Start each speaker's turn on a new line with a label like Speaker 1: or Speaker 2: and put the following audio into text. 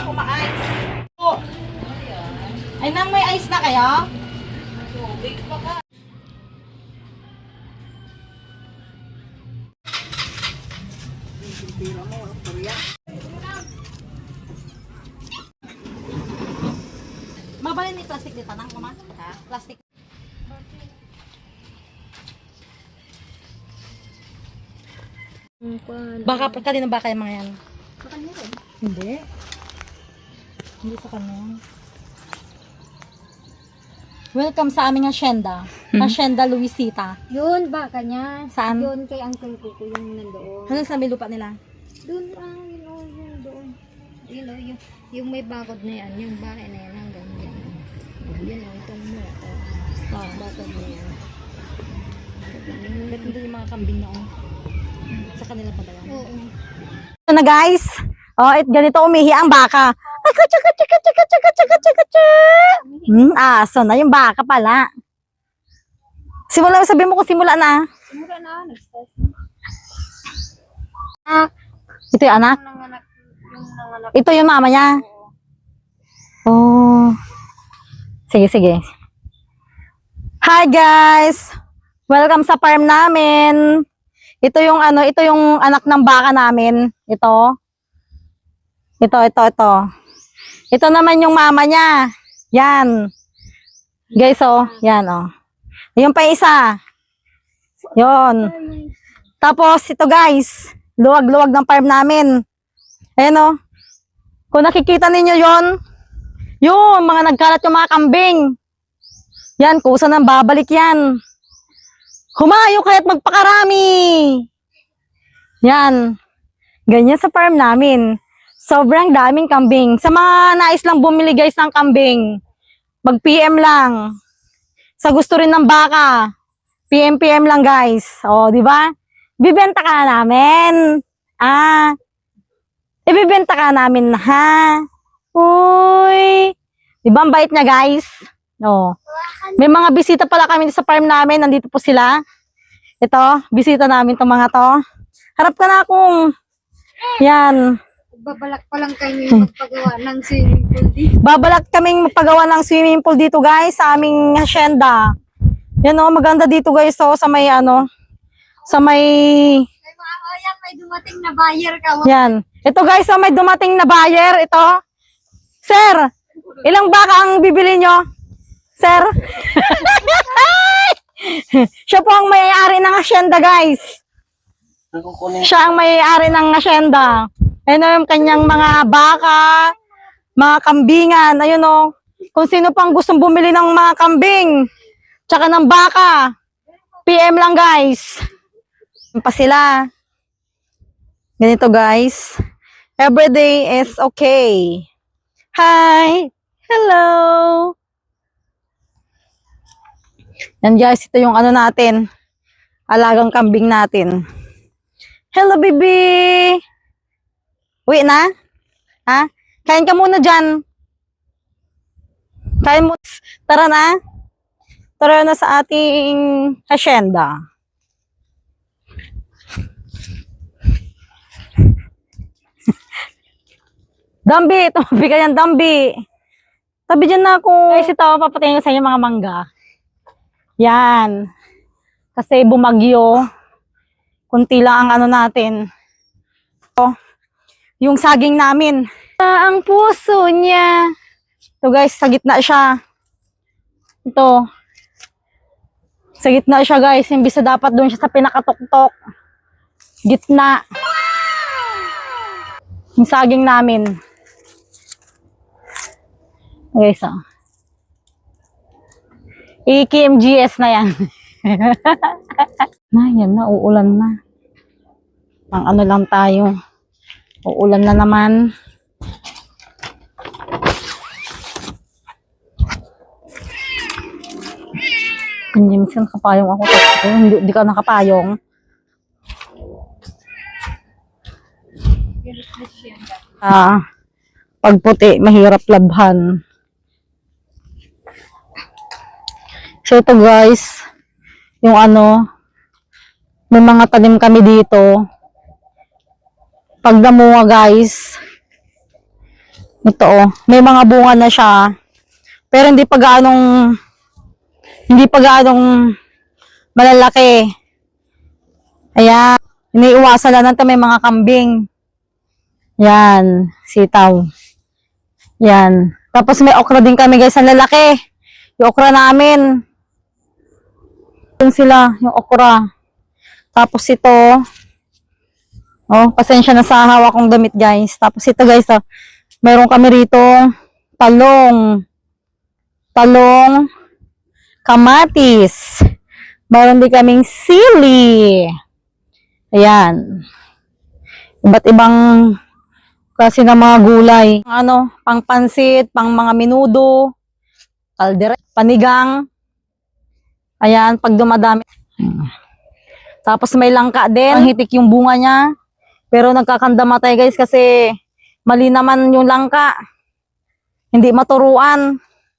Speaker 1: ako ma-ice. Oh. Ay, nang may ice na kayo? Tubig pa ka. Mabalin ni plastic dito nang kuma? Ha? Plastic. Baka kanino ba kayo mga yan?
Speaker 2: Sa kanya rin.
Speaker 1: Hindi. Hindi sa kanya. Welcome sa aming hacienda. Hacienda Luisita.
Speaker 2: Yun, baka niya.
Speaker 1: Saan?
Speaker 2: Yun kay Uncle Kuko yung nandoon.
Speaker 1: Ano sa lupa nila?
Speaker 2: Doon, yun o, yun doon. Yun o, yung may bakod na yan, yung bahay na yan, hanggang yan. Yan o, itong mo. Bakod na yan.
Speaker 1: Ba't hindi yung mga kambing na sa kanila pa ba yan?
Speaker 2: Oo.
Speaker 1: Ito na guys. Oh, ganito umihi ang baka. Aso na yung baka pala. Simula, sabihin mo kung simula na.
Speaker 2: Simula na, nag-start.
Speaker 1: Ito yung anak?
Speaker 2: Yung nanganak.
Speaker 1: Ito yung mama niya? Oh. Sige, sige. Hi guys! Welcome sa farm namin. Ito yung ito yung anak ng baka namin. Ito. Ito naman yung mama niya. Yan. Guys, oh. Yan, oh. Yung pa isa. Yon. Tapos, ito guys. Luwag-luwag ng farm namin. Ayan, oh. Kung nakikita ninyo yon, yung mga nagkalat yung mga kambing. Yan, kusa nang babalik yan. Humayo kaya't magpakarami. Yan. Ganyan sa farm namin. Sobrang daming kambing. Sa mga nais lang bumili guys ng kambing, mag-PM lang. Sa gusto rin ng baka, PM lang guys. O, di ba? Bibenta ka na namin. Ibibenta ka namin ha. Uy. Di ba ang bait niya guys? O. May mga bisita pala kami sa farm namin. Nandito po sila. Ito, bisita namin itong mga to. Harap ka na akong. Yan.
Speaker 2: Babalak pa lang kayo magpagawa ng swimming pool dito.
Speaker 1: Babalak kaming magpagawa ng swimming pool dito guys sa aming hacienda. Yan o, maganda dito guys o, sa may sa may...
Speaker 2: Ayan, may dumating na buyer ka.
Speaker 1: Yan. Ito guys o, may dumating na buyer. Ito. Sir, ilang baka ang bibili nyo? Sir? Siya po ang may-ari ng hacienda guys. Siya ang may-ari ng hacienda. Ayun o, yung kanyang mga baka, mga kambingan. Ayun o. Kung sino pang gustong bumili ng mga kambing, tsaka ng baka, PM lang guys. Pa sila. Ganito guys. Everyday is okay. Hi! Hello! Yan guys, ito yung natin. Alagang kambing natin. Hello baby! Uwi na? Ha? Kain ka muna dyan. Kain mo. Tara na. Tara na sa ating hacienda. Dambi, tumabi ka yan, Dambi. Tabi dyan na ako. Guys, ito, papatayin ko sa inyo mga mangga. Yan. Kasi bumagyo. Kunti lang ang natin. Ito, yung saging namin. Ang puso niya. Ito guys, sa gitna siya. Ito. Sa gitna siya guys. Imbis na dapat doon siya sa pinakatuktok. Gitna. Yung saging namin. Guys, oh. EKMGS na yan. Yan na, uulan na. Ang lang tayo. Uulan na naman. Hindi minsan nakapayong ako. Hindi ka nakapayong. Pag puti, mahirap labhan. So ito guys, yung may mga tanim kami dito. Pag damuha guys, Ito oh, may mga bunga na siya. Pero hindi pa gaanong malalaki. Ayan. Iniiwasan lang natin may mga kambing. Yan. Sitaw. Yan. Tapos may okra din kami guys, ang lalaki. Yung okra namin. Yun sila, yung okra. Tapos ito. Oh, pasensya na sa hawak kong damit guys. Tapos ito guys, oh, meron kami rito talong. Talong. Kamatis. Meron din kaming sili. Ayan. Iba't ibang klase ng mga gulay. Ano, pang pansit, pang mga menudo, kaldere, panigang. Ayan, pag dumadami. Tapos may langka din. Ang hitik yung bunga niya. Pero nagkakandama tayo guys kasi mali naman yung langka. Hindi maturuan.